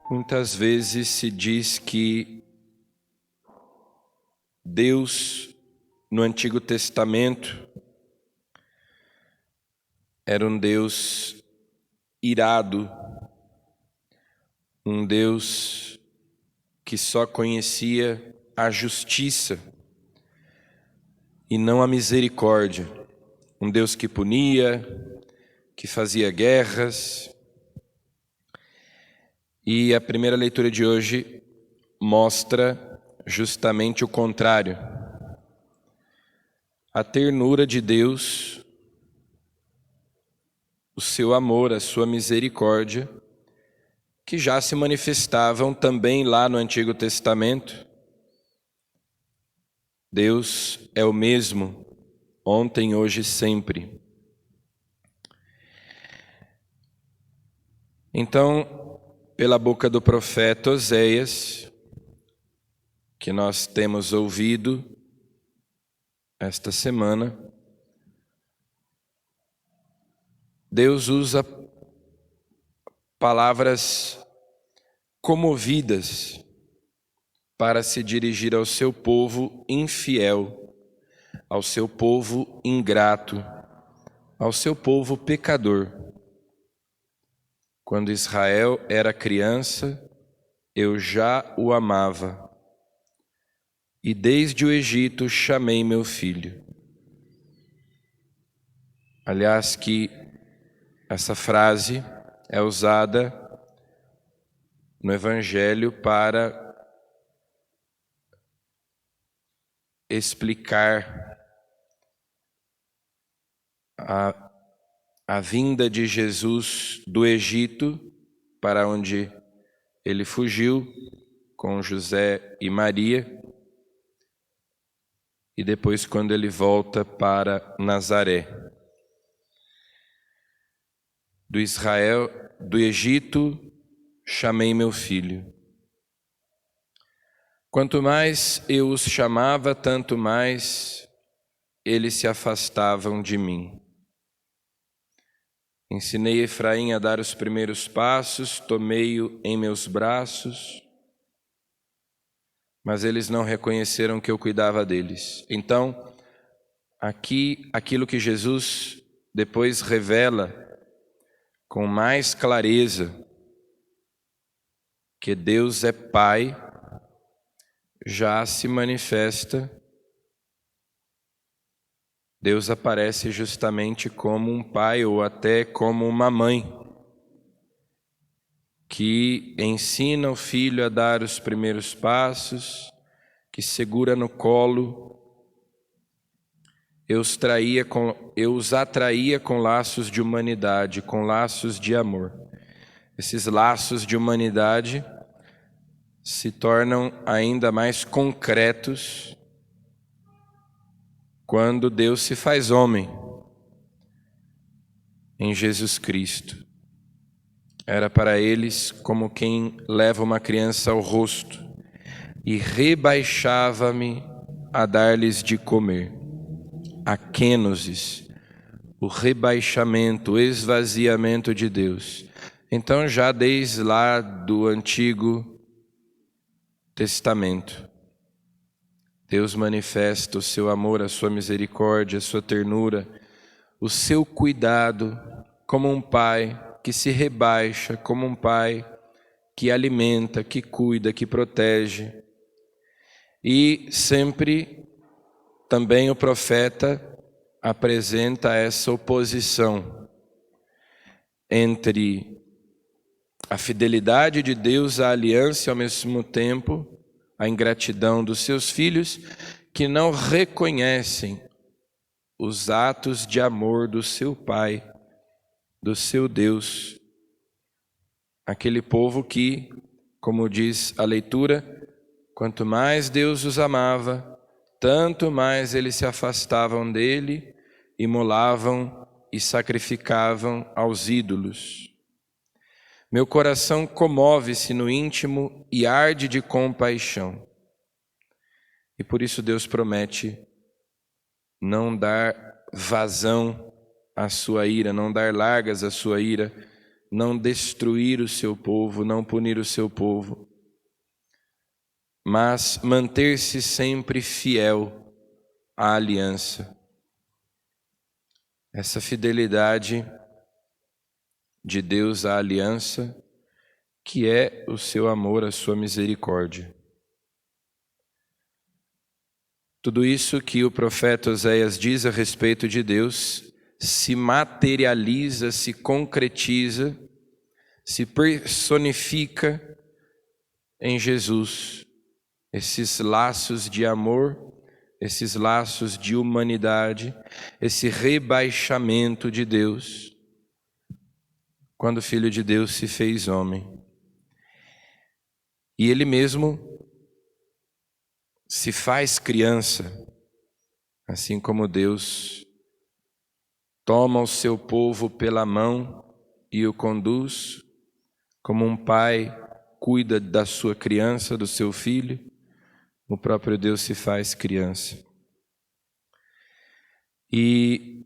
Muitas vezes se diz que Deus, no Antigo Testamento, era um Deus irado, um Deus que só conhecia a justiça e não a misericórdia, um Deus que punia, que fazia guerras. E a primeira leitura de hoje mostra justamente o contrário. A ternura de Deus, o seu amor, a sua misericórdia, que já se manifestavam também lá no Antigo Testamento. Deus é o mesmo, ontem, hoje e sempre. Então, pela boca do profeta Oséias, que nós temos ouvido esta semana, Deus usa palavras comovidas para se dirigir ao seu povo infiel, ao seu povo ingrato, ao seu povo pecador. Quando Israel era criança, eu já o amava, e desde o Egito chamei meu filho. Aliás, que essa frase é usada no Evangelho para explicar a vinda de Jesus do Egito, para onde ele fugiu com José e Maria, e depois quando ele volta para Nazaré. Do Egito, chamei meu filho. Quanto mais eu os chamava, tanto mais eles se afastavam de mim. Ensinei Efraim a dar os primeiros passos, tomei-o em meus braços, mas eles não reconheceram que eu cuidava deles. Então, aqui, aquilo que Jesus depois revela com mais clareza, que Deus é Pai, já se manifesta. Deus aparece justamente como um pai ou até como uma mãe que ensina o filho a dar os primeiros passos, que segura no colo. Eu os atraía com laços de humanidade, com laços de amor. Esses laços de humanidade se tornam ainda mais concretos quando Deus se faz homem em Jesus Cristo. Era para eles como quem leva uma criança ao rosto e rebaixava-me a dar-lhes de comer. A kenosis, o rebaixamento, o esvaziamento de Deus. Então, já desde lá do Antigo Testamento, Deus manifesta o seu amor, a sua misericórdia, a sua ternura, o seu cuidado, como um pai que se rebaixa, como um pai que alimenta, que cuida, que protege. E sempre também o profeta apresenta essa oposição entre a fidelidade de Deus à aliança e ao mesmo tempo a ingratidão dos seus filhos, que não reconhecem os atos de amor do seu Pai, do seu Deus. Aquele povo que, como diz a leitura, quanto mais Deus os amava, tanto mais eles se afastavam dele, imolavam e sacrificavam aos ídolos. Meu coração comove-se no íntimo e arde de compaixão. E por isso Deus promete não dar vazão à sua ira, não dar largas à sua ira, não destruir o seu povo, não punir o seu povo, mas manter-se sempre fiel à aliança. Essa fidelidade de Deus à aliança, que é o seu amor, a sua misericórdia. Tudo isso que o profeta Oséias diz a respeito de Deus se materializa, se concretiza, se personifica em Jesus. Esses laços de amor, esses laços de humanidade, esse rebaixamento de Deus, quando o Filho de Deus se fez homem. E Ele mesmo se faz criança, assim como Deus toma o seu povo pela mão e o conduz, como um pai cuida da sua criança, do seu filho, o próprio Deus se faz criança. E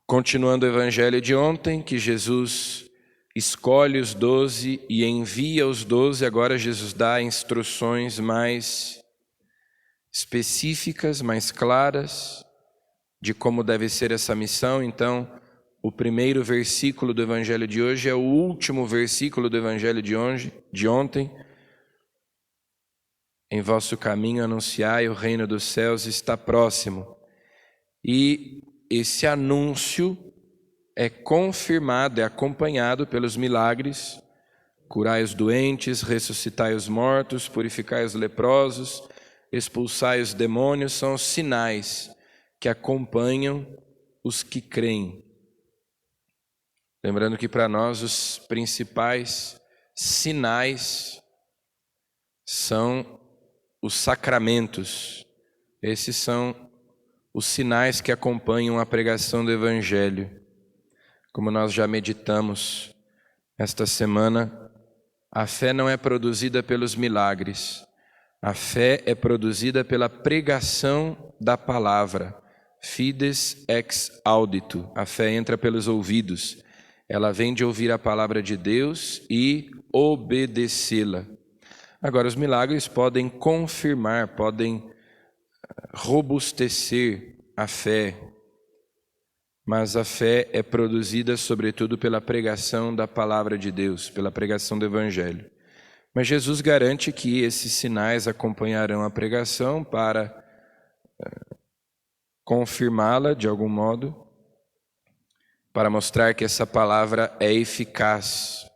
continuando o evangelho de ontem, que Jesus escolhe os 12 e envia os 12, agora Jesus dá instruções mais específicas, mais claras, de como deve ser essa missão. Então, o primeiro versículo do evangelho de hoje é o último versículo do evangelho de ontem. Em vosso caminho anunciai, o reino dos céus está próximo. E esse anúncio é confirmado, é acompanhado pelos milagres. Curai os doentes, ressuscitai os mortos, purificai os leprosos, expulsai os demônios, são os sinais que acompanham os que creem. Lembrando que para nós os principais sinais são os sacramentos. Esses são os sinais que acompanham a pregação do Evangelho. Como nós já meditamos esta semana, a fé não é produzida pelos milagres. A fé é produzida pela pregação da palavra. Fides ex audito. A fé entra pelos ouvidos. Ela vem de ouvir a palavra de Deus e obedecê-la. Agora, os milagres podem confirmar, podem robustecer a fé, mas a fé é produzida sobretudo pela pregação da palavra de Deus, pela pregação do Evangelho. Mas Jesus garante que esses sinais acompanharão a pregação para confirmá-la de algum modo, para mostrar que essa palavra é eficaz,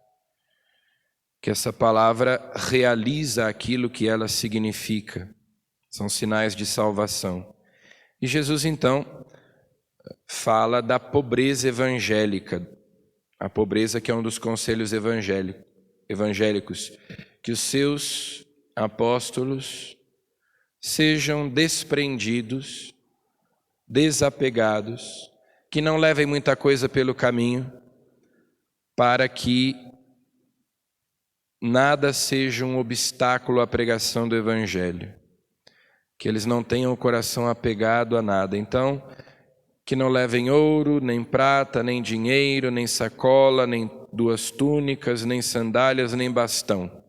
que essa palavra realiza aquilo que ela significa. São sinais de salvação. E Jesus então fala da pobreza evangélica, a pobreza que é um dos conselhos evangélicos, que os seus apóstolos sejam desprendidos, desapegados, que não levem muita coisa pelo caminho, para que nada seja um obstáculo à pregação do Evangelho, que eles não tenham o coração apegado a nada. Então, que não levem ouro, nem prata, nem dinheiro, nem sacola, nem 2 túnicas, nem sandálias, nem bastão.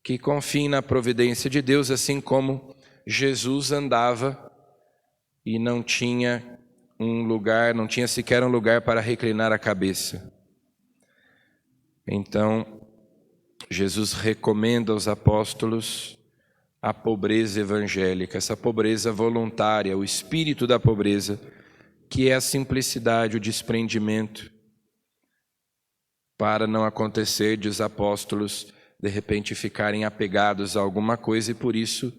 Que confiem na providência de Deus, assim como Jesus andava e não tinha não tinha sequer um lugar para reclinar a cabeça. Então, Jesus recomenda aos apóstolos a pobreza evangélica, essa pobreza voluntária, o espírito da pobreza, que é a simplicidade, o desprendimento, para não acontecer de os apóstolos de repente ficarem apegados a alguma coisa e por isso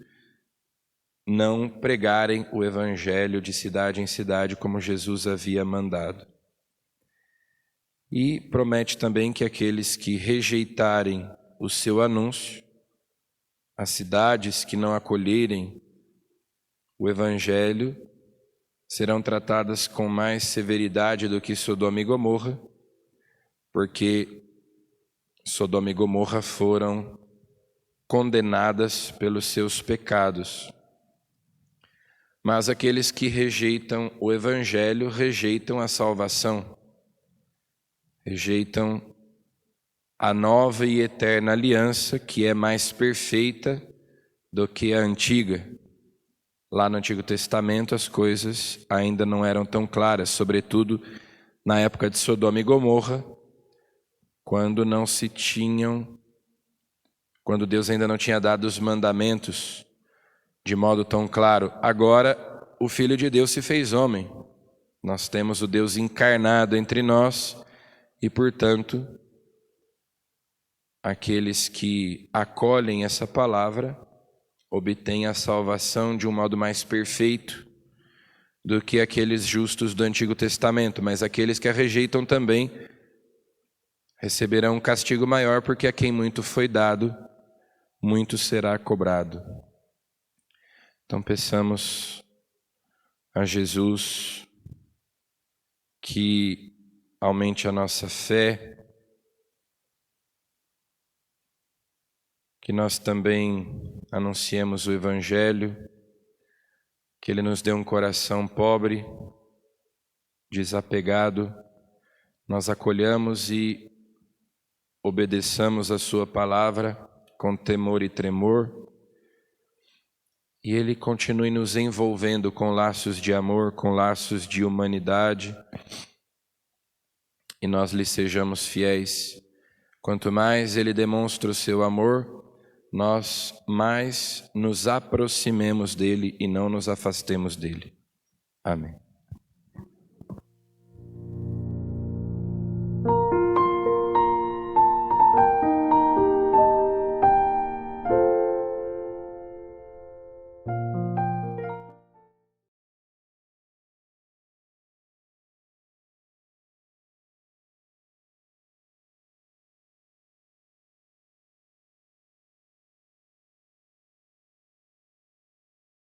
não pregarem o Evangelho de cidade em cidade como Jesus havia mandado. E promete também que aqueles que rejeitarem o seu anúncio, as cidades que não acolherem o Evangelho, serão tratadas com mais severidade do que Sodoma e Gomorra, porque Sodoma e Gomorra foram condenadas pelos seus pecados. Mas aqueles que rejeitam o Evangelho rejeitam a salvação, rejeitam a nova e eterna aliança, que é mais perfeita do que a antiga. Lá no Antigo Testamento as coisas ainda não eram tão claras, sobretudo na época de Sodoma e Gomorra, quando Deus ainda não tinha dado os mandamentos de modo tão claro. Agora o Filho de Deus se fez homem. Nós temos o Deus encarnado entre nós e, portanto, aqueles que acolhem essa palavra obtêm a salvação de um modo mais perfeito do que aqueles justos do Antigo Testamento, mas aqueles que a rejeitam também receberão um castigo maior, porque a quem muito foi dado, muito será cobrado. Então peçamos a Jesus que aumente a nossa fé, que nós também anunciemos o Evangelho, que Ele nos dê um coração pobre, desapegado, nós acolhamos e obedeçamos a Sua palavra com temor e tremor, e Ele continue nos envolvendo com laços de amor, com laços de humanidade, e nós lhe sejamos fiéis. Quanto mais Ele demonstra o seu amor, nós mais nos aproximemos dele e não nos afastemos dele. Amém.